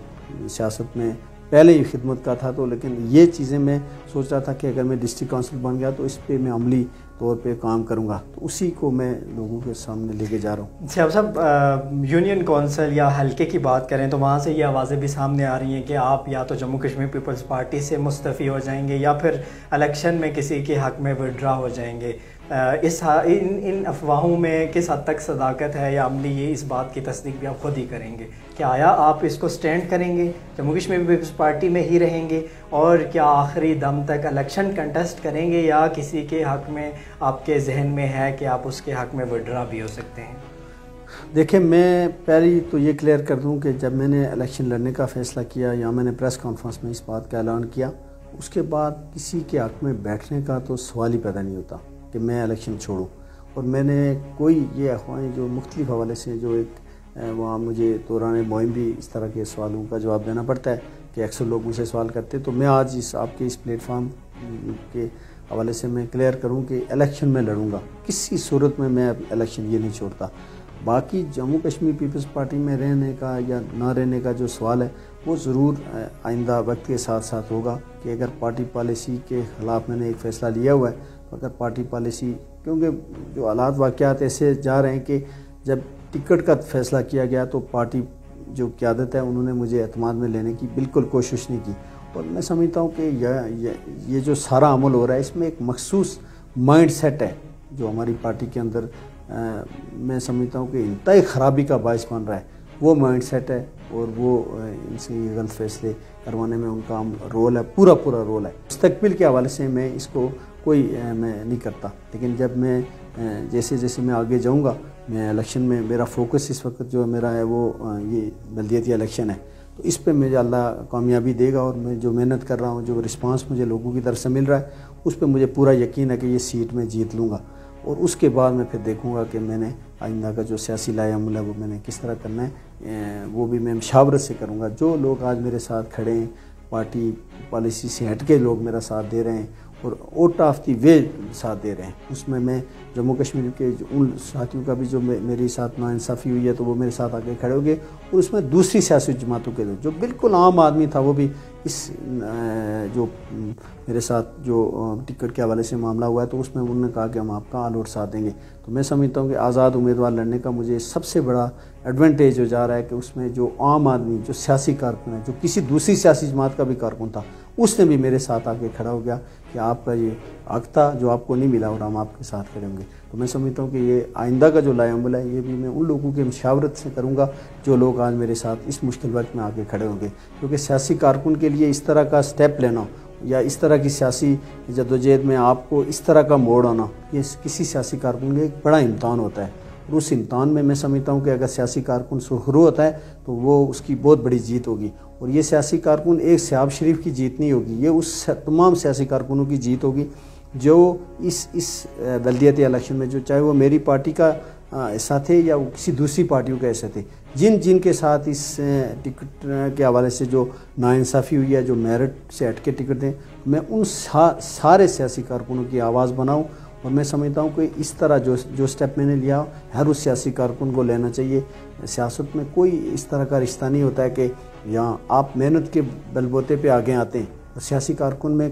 سیاست میں، پہلے ہی خدمت کا تھا، تو لیکن یہ چیزیں میں سوچ رہا تھا کہ اگر میں ڈسٹرکٹ کونسل بن گیا تو اس پہ میں عملی طور پہ کام کروں گا، تو اسی کو میں لوگوں کے سامنے لے کے جا رہا ہوں. سیاب صاحب، یونین کونسل یا حلقے کی بات کریں تو وہاں سے یہ آوازیں بھی سامنے آ رہی ہیں کہ آپ یا تو جموں کشمیر پیپلز پارٹی سے مستعفی ہو جائیں گے یا پھر الیکشن میں کسی کے حق میں ودرا ہو جائیں گے. ان افواہوں میں کس حد تک صداقت ہے یا عملی یہ اس بات کی تصدیق بھی آپ خود ہی کریں گے؟ کیا آیا آپ اس کو سٹینڈ کریں گے، جموں کشمیر پیپلز پارٹی میں ہی رہیں گے، اور کیا آخری دم تک الیکشن کنٹیسٹ کریں گے، یا کسی کے حق میں آپ کے ذہن میں ہے کہ آپ اس کے حق میں ودرا بھی ہو سکتے ہیں؟ دیکھیں، میں پہلی تو یہ کلیئر کر دوں کہ جب میں نے الیکشن لڑنے کا فیصلہ کیا یا میں نے پریس کانفرنس میں اس بات کا اعلان کیا، اس کے بعد کسی کے حق میں بیٹھنے کا تو سوال ہی پیدا نہیں ہوتا کہ میں الیکشن چھوڑوں. اور میں نے کوئی یہ افواہیں جو مختلف حوالے سے جو ایک وہاں مجھے دوران مہم بھی اس طرح کے سوالوں کا جواب دینا پڑتا ہے کہ اکثر لوگ مجھ سے سوال کرتے، تو میں آج آپ کے اس پلیٹ فارم کے حوالے سے میں کلیئر کروں کہ الیکشن میں لڑوں گا، کسی صورت میں الیکشن یہ نہیں چھوڑتا. باقی جموں کشمیر پیپلز پارٹی میں رہنے کا یا نہ رہنے کا جو سوال ہے وہ ضرور آئندہ وقت کے ساتھ ساتھ ہوگا کہ اگر پارٹی پالیسی کے خلاف میں نے ایک فیصلہ لیا ہوا ہے، تو اگر پارٹی پالیسی، کیونکہ جو حالات واقعات ایسے جا رہے ہیں کہ جب ٹکٹ کا فیصلہ کیا گیا تو پارٹی جو قیادت ہے انہوں نے مجھے اعتماد میں لینے کی بالکل کوشش نہیں کی. اور میں سمجھتا ہوں کہ یہ جو سارا عمل ہو رہا ہے اس میں ایک مخصوص مائنڈ سیٹ ہے جو ہماری پارٹی کے اندر میں سمجھتا ہوں کہ انتہائی خرابی کا باعث بن رہا ہے. وہ مائنڈ سیٹ ہے اور وہ ان سے یہ غلط فیصلے کروانے میں ان کا رول ہے، پورا رول ہے. مستقبل کے حوالے سے میں اس کو کوئی میں نہیں کرتا، لیکن جب میں جیسے میں آگے جاؤں گا، میں الیکشن میں میرا فوکس اس وقت جو میرا ہے وہ یہ بلدیاتی الیکشن ہے، تو اس پہ مجھے اللہ کامیابی دے گا. اور میں جو محنت کر رہا ہوں، جو رسپانس مجھے لوگوں کی طرف سے مل رہا ہے، اس پہ مجھے پورا یقین ہے کہ یہ سیٹ میں جیت لوں گا. اور اس کے بعد میں پھر دیکھوں گا کہ میں نے آئندہ کا جو سیاسی لائے عمل ہے وہ میں نے کس طرح کرنا ہے، وہ بھی میں مشاورت سے کروں گا. جو لوگ آج میرے ساتھ کھڑے ہیں، پارٹی پالیسی سے ہٹ کے لوگ میرا ساتھ دے رہے ہیں اور آؤٹ آف دی وے ساتھ دے رہے ہیں، اس میں جموں کشمیر کے ان ساتھیوں کا بھی جو میری ساتھ ناانصافی ہوئی ہے تو وہ میرے ساتھ آگے کھڑے ہو گئے. اور اس میں دوسری سیاسی جماعتوں کے جو بالکل عام آدمی تھا وہ بھی اس جو میرے ساتھ جو ٹکٹ کے حوالے سے معاملہ ہوا ہے تو اس میں انہوں نے کہا کہ ہم آپ کا آل اوور ساتھ دیں گے. تو میں سمجھتا ہوں کہ آزاد امیدوار لڑنے کا مجھے سب سے بڑا ایڈوانٹیج ہو جا رہا ہے کہ اس میں جو عام آدمی، جو سیاسی کارکن ہے، جو کسی دوسری سیاسی جماعت کا بھی کارکن تھا، اس نے بھی میرے ساتھ آ کے کھڑا ہو گیا کہ آپ کا یہ حق تھا جو آپ کو نہیں ملا اور ہم آپ کے ساتھ کھڑے ہوں گے. تو میں سمجھتا ہوں کہ یہ آئندہ کا جو لائے عمل ہے یہ بھی میں ان لوگوں کے مشاورت سے کروں گا جو لوگ آج میرے ساتھ اس مشکل وقت میں آ کے کھڑے ہوں گے. کیونکہ سیاسی کارکن کے لیے اس طرح کا سٹیپ لینا یا اس طرح کی سیاسی جدوجہد میں آپ کو اس طرح کا موڑ آنا، یہ کسی سیاسی کارکن کا ایک بڑا امتحان ہوتا ہے. اور اس امتحان میں سمجھتا ہوں کہ اگر سیاسی کارکن سرخرو ہوتا ہے تو وہ اس کی بہت بڑی جیت ہوگی. اور یہ سیاسی کارکن ایک سیاب شریف کی جیت نہیں ہوگی، یہ اس تمام سیاسی کارکنوں کی جیت ہوگی جو اس بلدیاتی الیکشن میں، جو چاہے وہ میری پارٹی کا حصہ تھے یا وہ کسی دوسری پارٹیوں کا حصہ تھے، جن کے ساتھ اس ٹکٹ کے حوالے سے جو ناانصافی ہوئی ہے، جو میرٹ سے ہٹ کے ٹکٹ دیں، میں ان سارے سیاسی کارکنوں کی آواز بناؤں. اور میں سمجھتا ہوں کہ اس طرح جو سٹیپ میں نے لیا ہر اس سیاسی کارکن کو لینا چاہیے. سیاست میں کوئی اس طرح کا رشتہ نہیں ہوتا ہے کہ یہاں آپ محنت کے بل بوتے پہ آگے آتے ہیں، اور سیاسی کارکن میں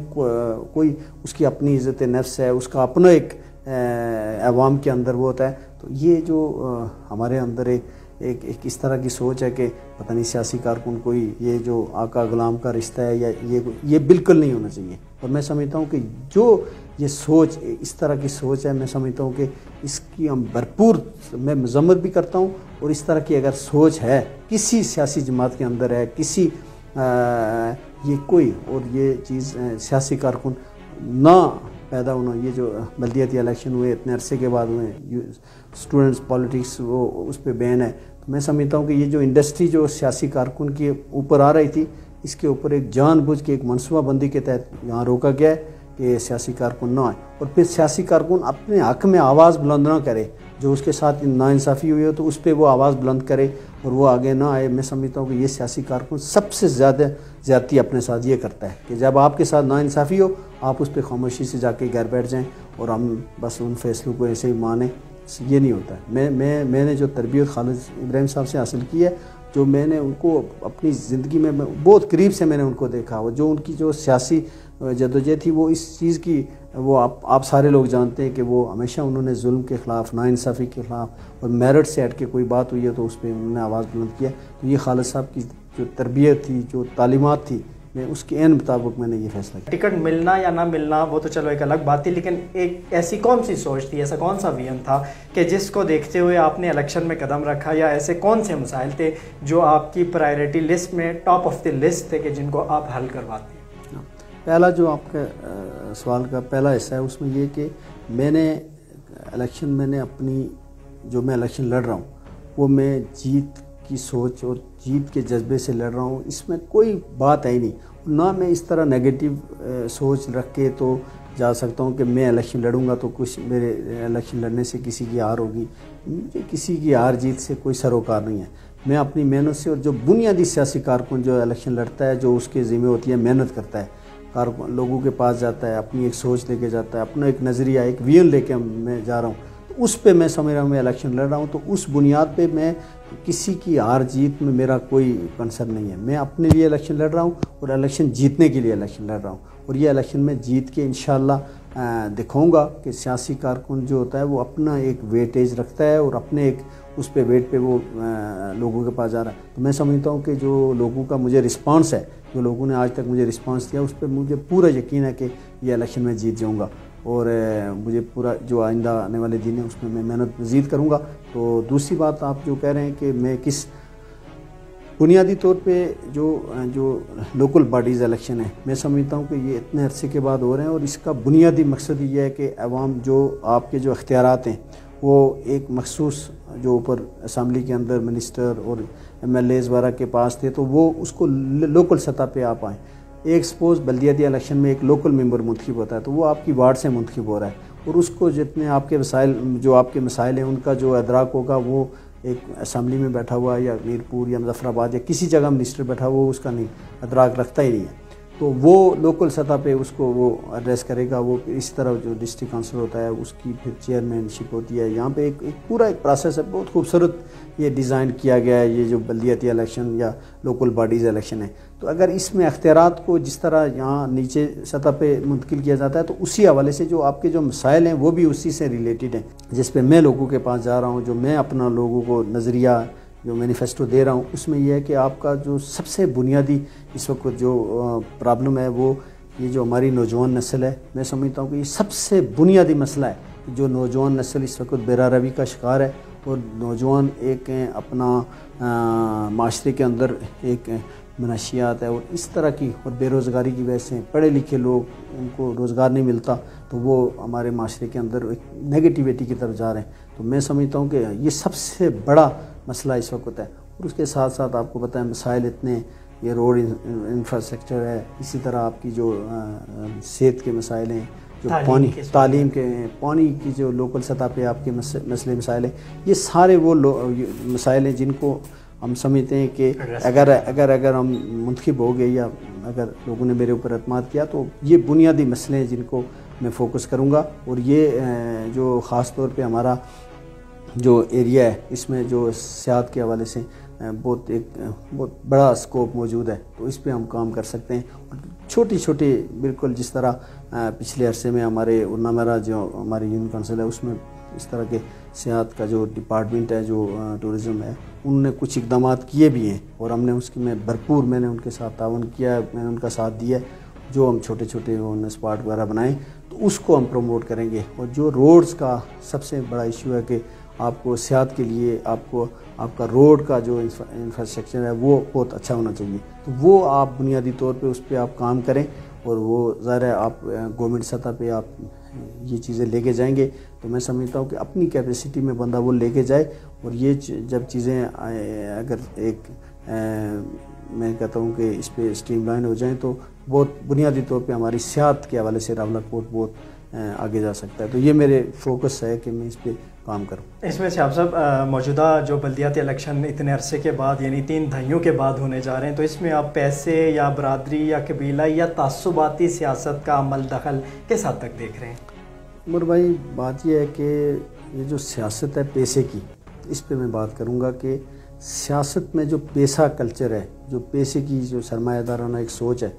کوئی اس کی اپنی عزت نفس ہے، اس کا اپنا ایک عوام کے اندر وہ ہوتا ہے. تو یہ جو ہمارے اندر ایک اس طرح کی سوچ ہے کہ پتہ نہیں سیاسی کارکن کوئی یہ جو آقا غلام کا رشتہ ہے، یا یہ بالکل نہیں ہونا چاہیے. اور میں سمجھتا ہوں کہ جو یہ سوچ اس طرح کی سوچ ہے، میں سمجھتا ہوں کہ اس کی ہم بھرپور میں مذمت بھی کرتا ہوں. اور اس طرح کی اگر سوچ ہے کسی سیاسی جماعت کے اندر ہے، کسی یہ کوئی اور یہ چیز سیاسی کارکن نہ پیدا ہونا، یہ جو بلدیاتی الیکشن ہوئے اتنے عرصے کے بعد ہوئے، اسٹوڈنٹس پالیٹکس وہ اس پہ بین ہے، تو میں سمجھتا ہوں کہ یہ جو انڈسٹری جو سیاسی کارکن کے اوپر آ رہی تھی، اس کے اوپر ایک جان بوجھ کے ایک منصوبہ بندی کے تحت یہاں روکا گیا ہے کہ کہ سیاسی کارکن نہ آئے، اور پھر سیاسی کارکن اپنے حق میں آواز بلند نہ کرے، جو اس کے ساتھ ناانصافی ہوئی ہو تو اس پہ وہ آواز بلند کرے اور وہ آگے نہ آئے۔ میں سمجھتا ہوں کہ یہ سیاسی کارکن سب سے زیادہ زیادتی اپنے ساتھ یہ کرتا ہے کہ جب آپ کے ساتھ ناانصافی ہو آپ اس پہ خاموشی سے جا کے گھر بیٹھ جائیں اور ہم بس ان فیصلوں کو ایسے ہی مانیں، یہ نہیں ہوتا ہے۔ میں نے جو تربیت خالد ابراہیم صاحب سے حاصل کی ہے، جو میں نے ان کو اپنی زندگی میں بہت قریب سے میں نے ان کو دیکھا، اور جو ان کی جو سیاسی جدوجہد تھی وہ اس چیز کی، وہ آپ سارے لوگ جانتے ہیں کہ وہ ہمیشہ انہوں نے ظلم کے خلاف، ناانصافی کے خلاف، اور میرٹ سے ہٹ کے کوئی بات ہوئی ہے تو اس پہ انہوں نے آواز بلند کیا۔ تو یہ خالد صاحب کی جو تربیت تھی، جو تعلیمات تھی، میں اس کے عین مطابق میں نے یہ فیصلہ کیا۔ ٹکٹ ملنا یا نہ ملنا وہ تو چلو ایک الگ بات تھی، لیکن ایک ایسی کون سی سوچ تھی، ایسا کون سا ویژن تھا کہ جس کو دیکھتے ہوئے آپ نے الیکشن میں قدم رکھا، یا ایسے کون سے مسائل تھے جو آپ کی پرائرٹی لسٹ میں ٹاپ آف دی لسٹ تھے کہ جن کو آپ حل کرواتے ہیں؟ پہلا جو آپ کا سوال کا پہلا حصہ ہے اس میں یہ کہ میں نے اپنی جو میں الیکشن لڑ رہا ہوں وہ میں جیت کی سوچ اور جیت کے جذبے سے لڑ رہا ہوں، اس میں کوئی بات ہے ہی نہیں، نہ میں اس طرح نیگیٹو سوچ رکھ کے تو جا سکتا ہوں کہ میں الیکشن لڑوں گا تو کچھ میرے الیکشن لڑنے سے کسی کی ہار ہوگی۔ مجھے کسی کی ہار جیت سے کوئی سروکار نہیں ہے، میں اپنی محنت سے، اور جو بنیادی سیاسی کارکن جو الیکشن لڑتا ہے، جو اس کے ذمہ ہوتی ہے محنت کرتا ہے، لوگوں کے پاس جاتا ہے، اپنی ایک سوچ لے کے جاتا ہے، اپنا ایک نظریہ، ایک ویژن لے کے میں جا رہا ہوں، تو اس پہ میں سمجھ رہا ہوں میں الیکشن لڑ رہا ہوں، تو اس بنیاد پہ میں کسی کی ہار جیت میں میرا کوئی کنسرن نہیں ہے۔ میں اپنے لیے الیکشن لڑ رہا ہوں اور الیکشن جیتنے کے لیے الیکشن لڑ رہا ہوں، اور یہ الیکشن میں جیت کے انشاءاللہ دکھاؤں گا کہ سیاسی کارکن جو ہوتا ہے وہ اپنا ایک ویٹیج رکھتا ہے اور اپنے ایک اس پہ ویٹ پہ وہ لوگوں کے پاس جا رہا ہے۔ تو میں سمجھتا ہوں کہ جو لوگوں کا مجھے رسپانس ہے، جو لوگوں نے آج تک مجھے رسپانس دیا، اس پہ مجھے پورا یقین ہے کہ یہ الیکشن میں جیت جاؤں گا، اور مجھے پورا جو آئندہ آنے والے دن ہیں اس میں محنت مزید کروں گا۔ تو دوسری بات آپ جو کہہ رہے ہیں کہ میں کس بنیادی طور پہ جو لوکل باڈیز الیکشن ہے، میں سمجھتا ہوں کہ یہ اتنے عرصے کے بعد ہو رہے ہیں، اور اس کا بنیادی مقصد یہ ہے کہ عوام جو آپ کے جو اختیارات ہیں وہ ایک مخصوص جو اوپر اسمبلی کے اندر منسٹر اور ایم ایل ایز وغیرہ کے پاس تھے، تو وہ اس کو لوکل سطح پہ آپ آئیں۔ ایک سپوز بلدیاتی الیکشن میں ایک لوکل ممبر منتخب ہوتا ہے تو وہ آپ کی وارڈ سے منتخب ہو رہا ہے، اور اس کو جتنے آپ کے وسائل، جو آپ کے مسائل ہیں، ان کا جو ادراک ہوگا، وہ ایک اسمبلی میں بیٹھا ہوا یا میرپور یا مظفر آباد یا کسی جگہ منسٹر بیٹھا ہوا، وہ اس کا نہیں ادراک رکھتا ہی نہیں ہے، تو وہ لوکل سطح پہ اس کو وہ ایڈریس کرے گا۔ وہ اس طرح جو ڈسٹرکٹ کونسل ہوتا ہے اس کی پھر چیئرمین شپ ہوتی ہے، یہاں پہ ایک پورا ایک پروسیس ہے، بہت خوبصورت یہ ڈیزائن کیا گیا ہے یہ جو بلدیاتی الیکشن یا لوکل باڈیز الیکشن ہے۔ تو اگر اس میں اختیارات کو جس طرح یہاں نیچے سطح پہ منتقل کیا جاتا ہے، تو اسی حوالے سے جو آپ کے جو مسائل ہیں وہ بھی اسی سے ریلیٹڈ ہیں، جس پہ میں لوگوں کے پاس جا رہا ہوں، جو میں اپنا لوگوں کو نظریہ جو مینیفیسٹو دے رہا ہوں، اس میں یہ ہے کہ آپ کا جو سب سے بنیادی اس وقت جو پرابلم ہے وہ یہ جو ہماری نوجوان نسل ہے، میں سمجھتا ہوں کہ یہ سب سے بنیادی مسئلہ ہے کہ جو نوجوان نسل اس وقت بے روی کا شکار ہے، اور نوجوان ایک اپنا معاشرے کے اندر ایک منشیات ہے، اور اس طرح کی اور بے روزگاری کی وجہ سے پڑھے لکھے لوگ ان کو روزگار نہیں ملتا، تو وہ ہمارے معاشرے کے اندر ایک نیگیٹیویٹی کی طرف جا رہے ہیں۔ تو میں سمجھتا ہوں کہ یہ سب سے بڑا مسئلہ اس وقت ہے، اور اس کے ساتھ ساتھ آپ کو پتہ ہے مسائل اتنے، یہ روڈ انفراسٹرکچر ہے، اسی طرح آپ کی جو صحت کے مسائل ہیں، جو تعلیم کے، پانی کی جو لوکل سطح پہ آپ کے مسئلے مسائل ہیں، یہ سارے وہ مسائل ہیں جن کو ہم سمجھتے ہیں کہ اگر ہم منتخب ہو گئے یا اگر لوگوں نے میرے اوپر اعتماد کیا، تو یہ بنیادی مسئلے ہیں جن کو میں فوکس کروں گا، اور یہ جو خاص طور پہ ہمارا جو ایریا ہے اس میں جو صحت کے حوالے سے بہت بڑا اسکوپ موجود ہے، تو اس پہ ہم کام کر سکتے ہیں، اور چھوٹی چھوٹی بالکل جس طرح پچھلے عرصے میں ہمارے ارنامرا جو ہماری یونین کونسل ہے اس میں اس طرح کے صحت کا جو ڈپارٹمنٹ ہے، جو ٹورزم ہے، انہوں نے کچھ اقدامات کیے بھی ہیں، اور ہم نے اس کی میں نے ان کے ساتھ تعاون کیا ہے، میں نے ان کا ساتھ دیا ہے، جو ہم چھوٹے چھوٹے اسپاٹ وغیرہ بنائیں تو اس کو ہم پروموٹ کریں گے۔ اور جو روڈز کا سب سے بڑا ایشو ہے کہ آپ کو صحت کے لیے آپ کا روڈ کا جو انفراسٹرکچر ہے وہ بہت اچھا ہونا چاہیے، تو وہ آپ بنیادی طور پہ اس پہ آپ کام کریں، اور وہ ظاہر ہے آپ گورنمنٹ سطح پہ آپ یہ چیزیں لے کے جائیں گے، تو میں سمجھتا ہوں کہ اپنی کیپیسٹی میں بندہ وہ لے کے جائے، اور یہ جب چیزیں اگر ایک میں کہتا ہوں کہ اس پہ اسٹریم لائن ہو جائیں تو بہت بنیادی طور پہ ہماری صحت کے حوالے سے راولاکوٹ بہت آگے جا سکتا ہے. تو یہ میرے فوکس ہے کہ میں اس پہ کام کروں. اس میں سے آپ صاحب موجودہ جو بلدیاتی الیکشن اتنے عرصے کے بعد یعنی 3 دہائیوں کے بعد ہونے جا رہے ہیں، تو اس میں آپ پیسے یا برادری یا قبیلہ یا تعصباتی سیاست کا عمل دخل کس حد تک دیکھ رہے ہیں؟ عمر بھائی، بات یہ ہے کہ یہ جو سیاست ہے پیسے کی، اس پہ میں بات کروں گا کہ سیاست میں جو پیسہ کلچر ہے، جو پیسے کی جو سرمایہ دارانہ ایک سوچ ہے،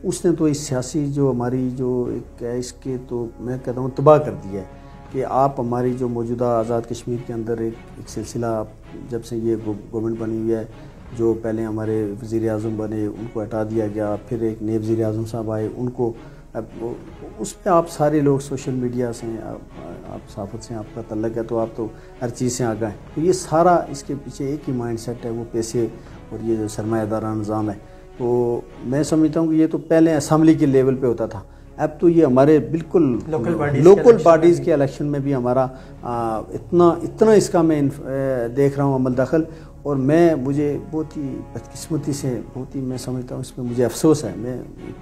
اس نے تو اس سیاسی جو ہماری جو ایک ہے اس کے تو میں کہتا ہوں تباہ کر دیا ہے. کہ آپ ہماری جو موجودہ آزاد کشمیر کے اندر ایک سلسلہ جب سے یہ گورنمنٹ بنی ہوئی ہے، جو پہلے ہمارے وزیر اعظم بنے ان کو ہٹا دیا گیا، پھر ایک نئے وزیر اعظم صاحب آئے ان کو، اس پہ آپ سارے لوگ سوشل میڈیا سے آپ صحافت سے آپ کا تعلق ہے تو آپ تو ہر چیز سے آگاہ ہیں. تو یہ سارا اس کے پیچھے ایک ہی مائنڈ سیٹ ہے، وہ پیسے اور یہ جو سرمایہ دارانہ نظام ہے. تو میں سمجھتا ہوں کہ یہ تو پہلے اسمبلی کے لیول پہ ہوتا تھا، اب تو یہ ہمارے بالکل لوکل باڈیز کے الیکشن میں بھی ہمارا اتنا اس کا میں دیکھ رہا ہوں عمل دخل. اور مجھے بہت ہی بدقسمتی سے بہت ہی میں سمجھتا ہوں اس پہ مجھے افسوس ہے، میں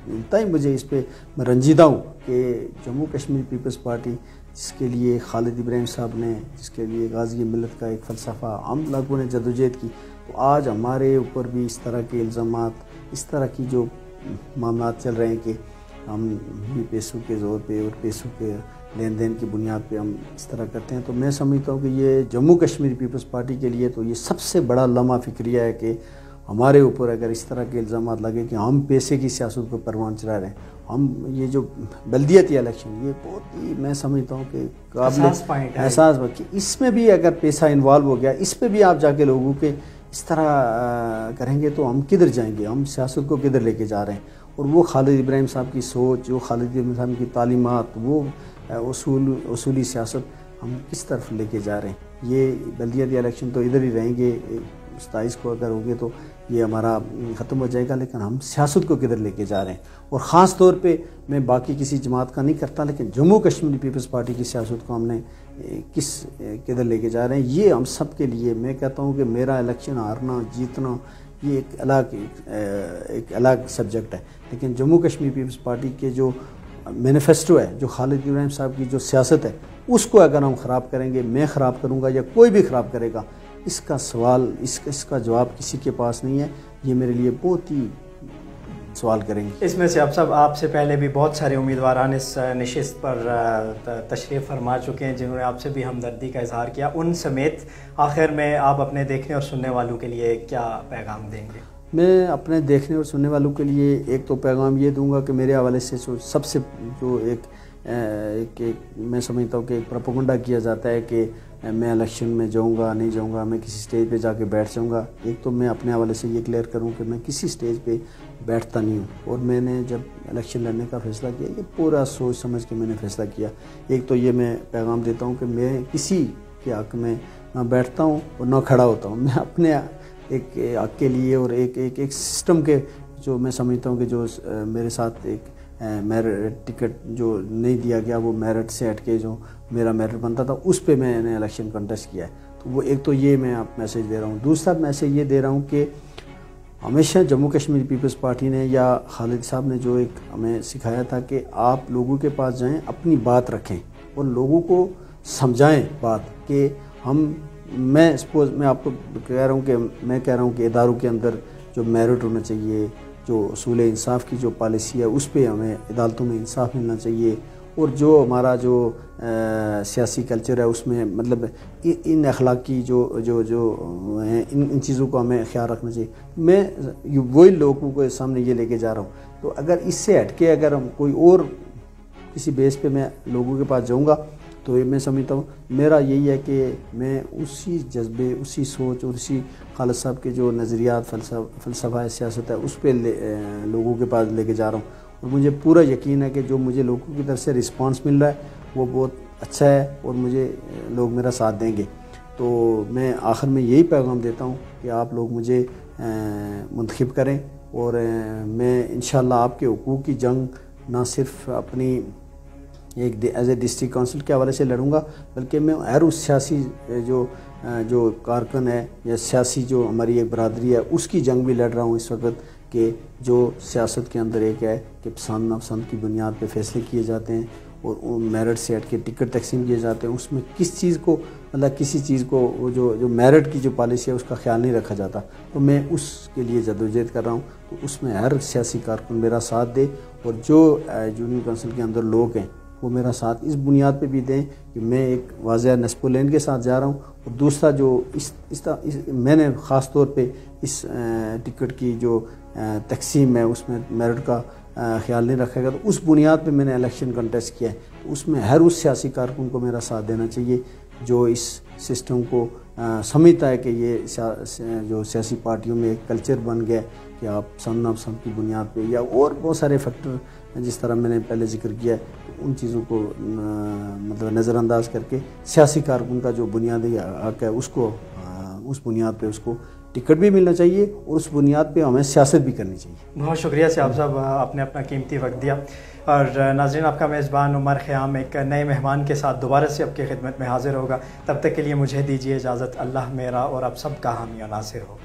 انتہائی مجھے اس پہ میں رنجیدہ ہوں کہ جموں کشمیر پیپلز پارٹی جس کے لیے خالد ابراہیم صاحب نے، جس کے لیے غازی ملت کا ایک فلسفہ ہم لوگوں نے جدوجہد کی، تو آج ہمارے اوپر بھی اس طرح کے الزامات، اس طرح کی جو معاملات چل رہے ہیں کہ ہم بھی پیسوں کے زور پہ اور پیسوں کے لین دین کی بنیاد پہ ہم اس طرح کرتے ہیں. تو میں سمجھتا ہوں کہ یہ جموں کشمیر پیپلز پارٹی کے لیے تو یہ سب سے بڑا لمحہ فکریہ ہے کہ ہمارے اوپر اگر اس طرح کے الزامات لگے کہ ہم پیسے کی سیاست کو پروان چڑھا رہے ہیں. ہم یہ جو بلدیاتی الیکشن یہ بہت ہی میں سمجھتا ہوں کہ قابل احساس کہ اس میں بھی اگر پیسہ انوالو ہو گیا، اس پہ بھی آپ جا کے لوگوں کے اس طرح کریں گے تو ہم کدھر جائیں گے، ہم سیاست کو کدھر لے کے جا رہے ہیں. اور وہ خالد ابراہیم صاحب کی سوچ، وہ خالد ابراہیم صاحب کی تعلیمات، وہ اصولی سیاست ہم کس طرف لے کے جا رہے ہیں. یہ بلدیاتی الیکشن تو ادھر ہی رہیں گے، 27 کو اگر ہوگے تو یہ ہمارا ختم ہو جائے گا، لیکن ہم سیاست کو کدھر لے کے جا رہے ہیں. اور خاص طور پہ میں باقی کسی جماعت کا نہیں کرتا، لیکن جموں کشمیر پیپلز پارٹی کی سیاست کو ہم نے کدھر لے کے جا رہے ہیں، یہ ہم سب کے لیے میں کہتا ہوں کہ میرا الیکشن ہارنا جیتنا یہ ایک الگ سبجیکٹ ہے. لیکن جموں کشمیر پیپلز پارٹی کے جو مینیفیسٹو ہے، جو خالد ابراہیم صاحب کی جو سیاست ہے، اس کو اگر ہم خراب کریں گے، میں خراب کروں گا یا کوئی بھی خراب کرے گا، اس کا سوال اس کا جواب کسی کے پاس نہیں ہے. یہ میرے لیے بہت ہی سوال کریں گے. اس میں سے آپ سے پہلے بھی بہت سارے امیدواران اس نشست پر تشریف فرما چکے ہیں جنہوں نے آپ سے بھی ہمدردی کا اظہار کیا. ان سمیت آخر میں آپ اپنے دیکھنے اور سننے والوں کے لیے کیا پیغام دیں گے؟ میں اپنے دیکھنے اور سننے والوں کے لیے ایک تو پیغام یہ دوں گا کہ میرے حوالے سے سب سے جو ایک میں سمجھتا ہوں کہ ایک پروپیگنڈا کیا جاتا ہے کہ میں الیکشن میں جاؤں گا نہیں جاؤں گا، میں کسی سٹیج پہ جا کے بیٹھ جاؤں گا. ایک تو میں اپنے حوالے سے یہ کلیئر کروں کہ میں کسی سٹیج پہ بیٹھتا نہیں ہوں. اور میں نے جب الیکشن لڑنے کا فیصلہ کیا یہ پورا سوچ سمجھ کے میں نے فیصلہ کیا. ایک تو یہ میں پیغام دیتا ہوں کہ میں کسی کے حق میں نہ بیٹھتا ہوں اور نہ کھڑا ہوتا ہوں. میں اپنے ایک حق کے لیے اور ایک سسٹم کے جو میں سمجھتا ہوں کہ جو میرے ساتھ ایک میرٹ ٹکٹ جو نہیں دیا گیا، وہ میرٹ سے ہٹ کے جو میرا میرٹ بنتا تھا اس پہ میں نے الیکشن کنٹیسٹ کیا ہے. تو وہ ایک تو یہ میں آپ میسیج دے رہا ہوں. دوسرا میسیج یہ دے رہا ہوں کہ ہمیشہ جموں کشمیر پیپلز پارٹی نے یا خالد صاحب نے جو ایک ہمیں سکھایا تھا کہ آپ لوگوں کے پاس جائیں، اپنی بات رکھیں اور لوگوں کو سمجھائیں بات کہ میں آپ کو کہہ رہا ہوں کہ اداروں کے اندر جو میرٹ ہونا چاہیے، جو اصول انصاف کی جو پالیسی ہے اس پہ ہمیں عدالتوں میں انصاف ملنا چاہیے. اور جو ہمارا جو سیاسی کلچر ہے اس میں مطلب ان اخلاقی جو ہیں ان چیزوں کو ہمیں خیال رکھنا چاہیے. میں وہی لوگوں کے سامنے یہ لے کے جا رہا ہوں. تو اگر اس سے ہٹ کے اگر ہم کوئی اور کسی بیس پہ میں لوگوں کے پاس جاؤں گا تو میں سمجھتا ہوں میرا یہی ہے کہ میں اسی جذبے، اسی سوچ اور اسی خالد صاحب کے جو نظریات فلسفہ سیاست ہے اس پہ لوگوں کے پاس لے کے جا رہا ہوں. اور مجھے پورا یقین ہے کہ جو مجھے لوگوں کی طرف سے رسپانس مل رہا ہے وہ بہت اچھا ہے اور مجھے لوگ میرا ساتھ دیں گے. تو میں آخر میں یہی پیغام دیتا ہوں کہ آپ لوگ مجھے منتخب کریں اور میں انشاءاللہ آپ کے حقوق کی جنگ نہ صرف اپنی ایک ایز اے ڈسٹرکٹ کونسل کے حوالے سے لڑوں گا، بلکہ میں ہر اس سیاسی جو جو کارکن ہے یا سیاسی جو ہماری ایک برادری ہے اس کی جنگ بھی لڑ رہا ہوں اس وقت کہ جو سیاست کے اندر ایک ہے کہ پسند ناپسند کی بنیاد پہ فیصلے کیے جاتے ہیں اور میرٹ سے ہٹ کے ٹکٹ تقسیم کیے جاتے ہیں، اس میں کس چیز کو مطلب کسی چیز کو جو میرٹ کی جو پالیسی ہے اس کا خیال نہیں رکھا جاتا، تو میں اس کے لیے جدوجہد کر رہا ہوں۔ تو اس میں ہر سیاسی کارکن میرا ساتھ دے اور جو یونین کونسل کے اندر لوگ ہیں وہ میرا ساتھ اس بنیاد پہ بھی دیں کہ میں ایک واضح نسب لین کے ساتھ جا رہا ہوں، اور دوسرا جو میں نے خاص طور پہ اس ٹکٹ کی جو تقسیم ہے اس میں میرٹ کا خیال نہیں رکھا گیا، تو اس بنیاد پہ میں نے الیکشن کنٹیسٹ کیا ہے۔ تو اس میں ہر اس سیاسی کارکن کو میرا ساتھ دینا چاہیے جو اس سسٹم کو سمجھتا ہے کہ یہ جو سیاسی پارٹیوں میں ایک کلچر بن گیا کہ آپ پسند ناپسند کی بنیاد پہ یا اور بہت سارے فیکٹر جس طرح میں نے پہلے ذکر کیا ہے، ان چیزوں کو مطلب نظر انداز کر کے سیاسی کارکن کا جو بنیادی حق ہے اس کو اس بنیاد پہ اس کو ٹکٹ بھی ملنا چاہیے اور اس بنیاد پہ ہمیں سیاست بھی کرنی چاہیے۔ بہت شکریہ سیاب صاحب، آپ نے اپنا قیمتی وقت دیا۔ اور ناظرین، آپ کا میزبان عمر خیام ایک نئے مہمان کے ساتھ دوبارہ سے آپ کی خدمت میں حاضر ہوگا۔ تب تک کے لیے مجھے دیجیے اجازت۔ اللہ میرا اور آپ سب کا حامی و ناصر ہو۔